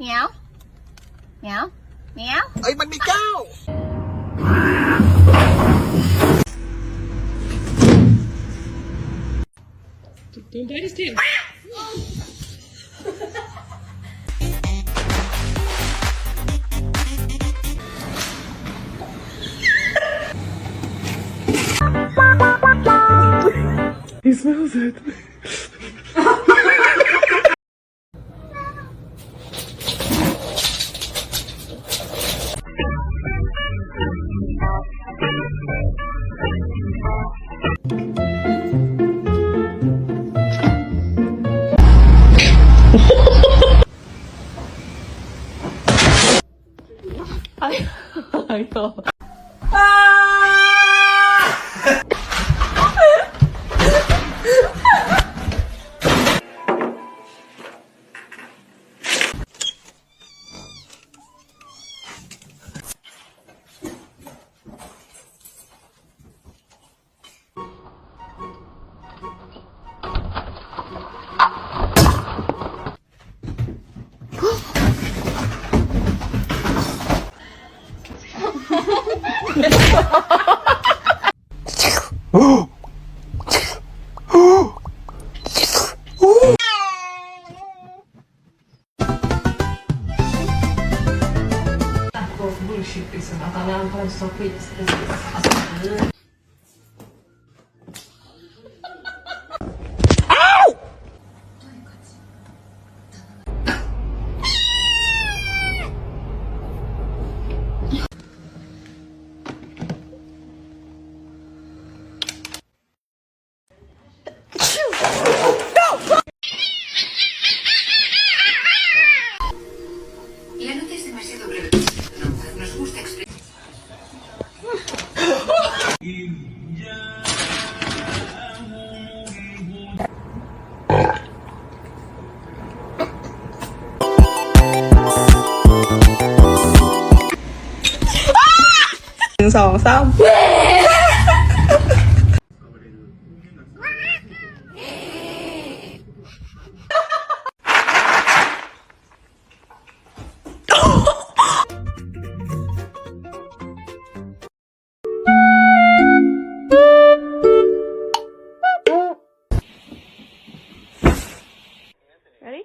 Meow. Meow. Meow. เอ้ยมันมีแก้ว Don't bite his tail. He smells it. I know. Bullshit liksom, att alla andra sa skit precis. La nota es demasiado breve. Nos gusta explicar. Ready?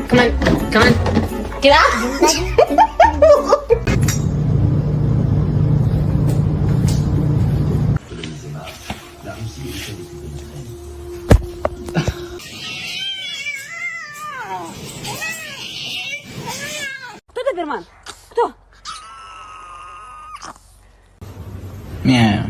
Come on, come on. Get out! Кто доберман? Кто? Meow.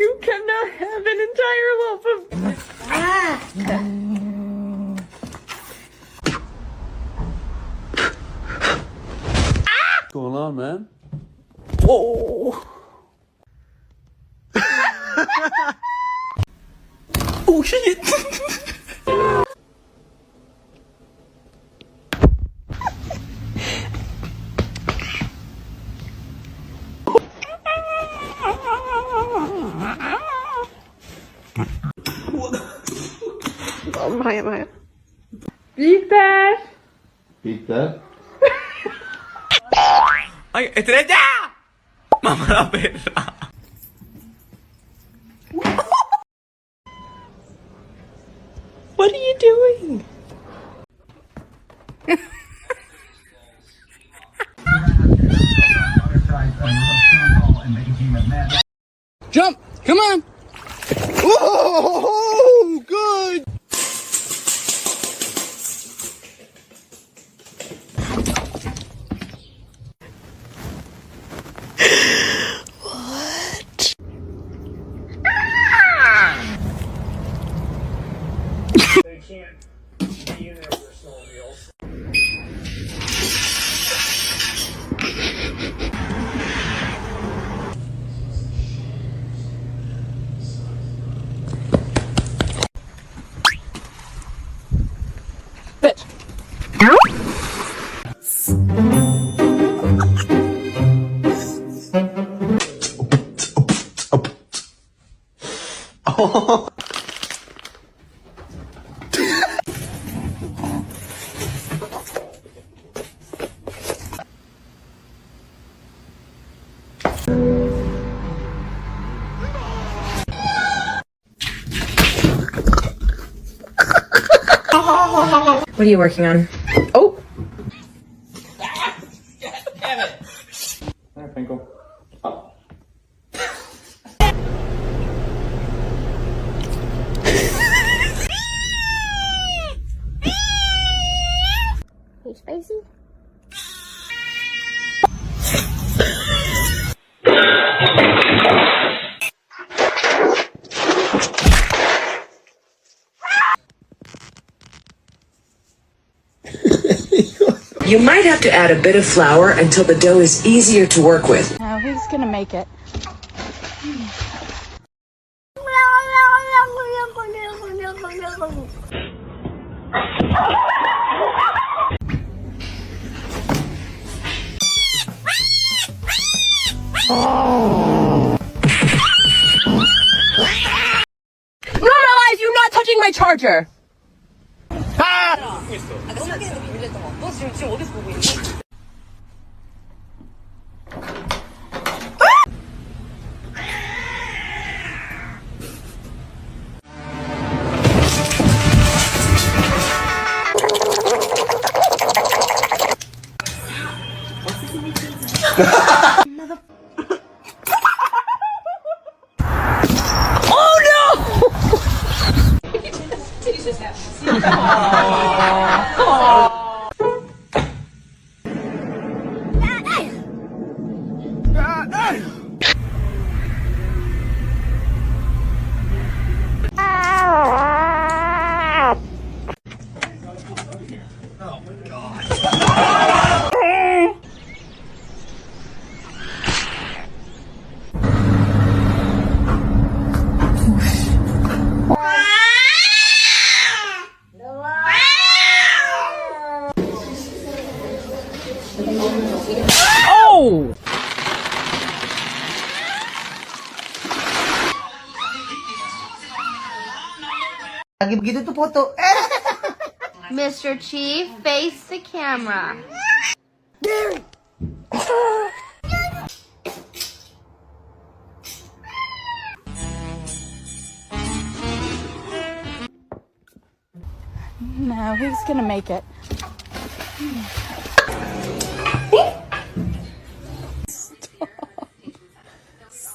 You cannot have an entire loaf of. What's going on, man? Whoa! Oh shit! Peter! Peter? ¡Ay, estrella! ¡Mamá la perra! What are you doing? Jump! Come on! Whoa! Good! They can't be in there with their snowmobiles. What are you working on? Oh! There, Pinkle. Hey, spicy. You might have to add a bit of flour until the dough is easier to work with. Now who's gonna make it? Normalize you not touching my charger! Oh! Lagi begitu tuh foto. Mr. Chief, face the camera. Now who's gonna make it?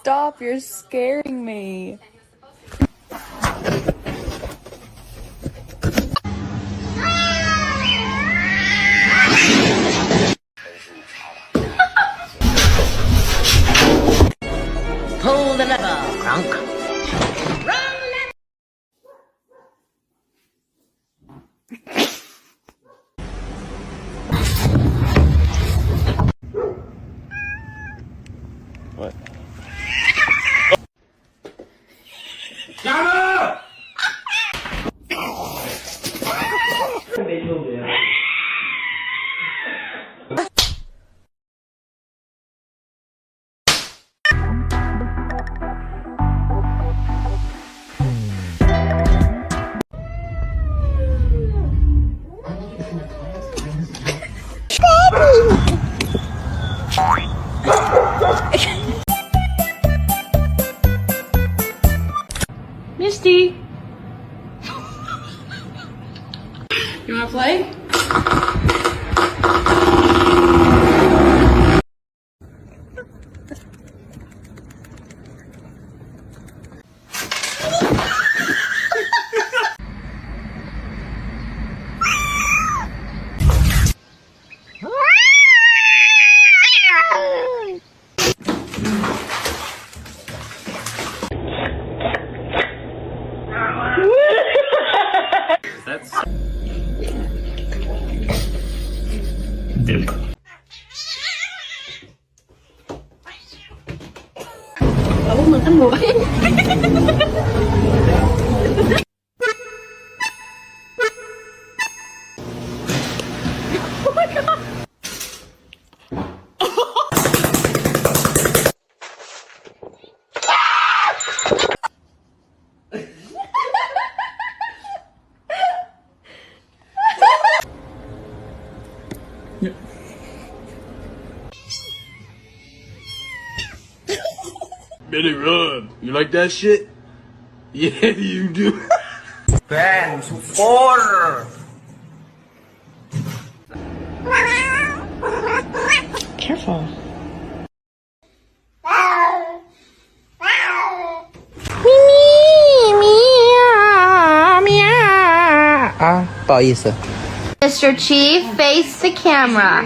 Stop, you're scaring me. Pull the lever, Kronk. What? Yama! Misty! You wanna play? That's... Dip. let it rub. You like that shit? Yeah, you do. Ben, support! Careful. Ah, 不好意思。 Mr. Chief, face the camera.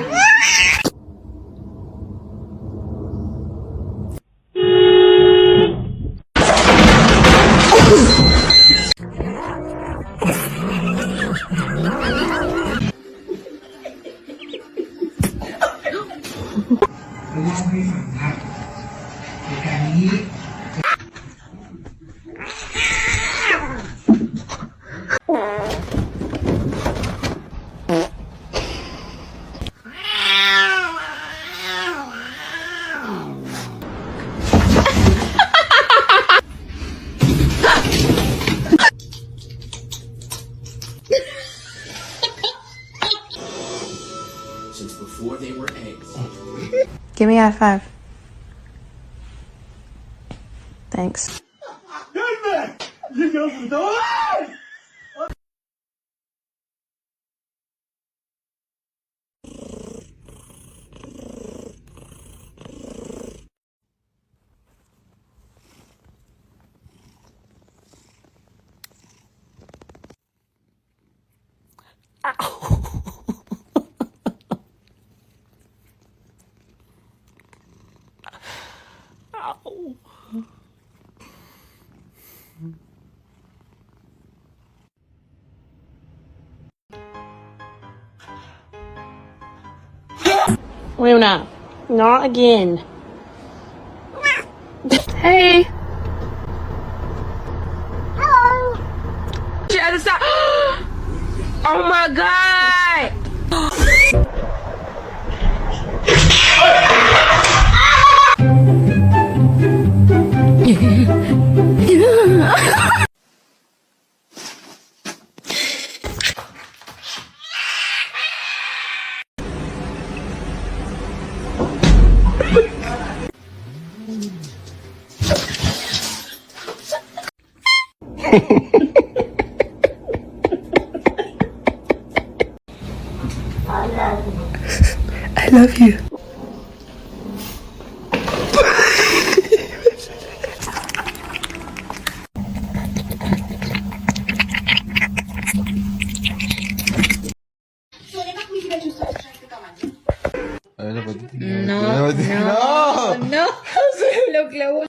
Since before they were eggs. Give me a high five. Thanks. Luna, not again. Hey. Hello. Oh my god. I love you. No. Lo clavó.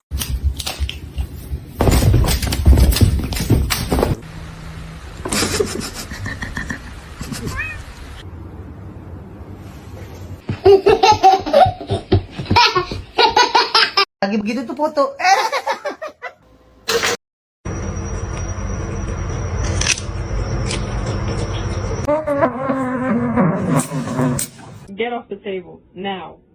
Lagi begitu tuh foto. Get off the table now.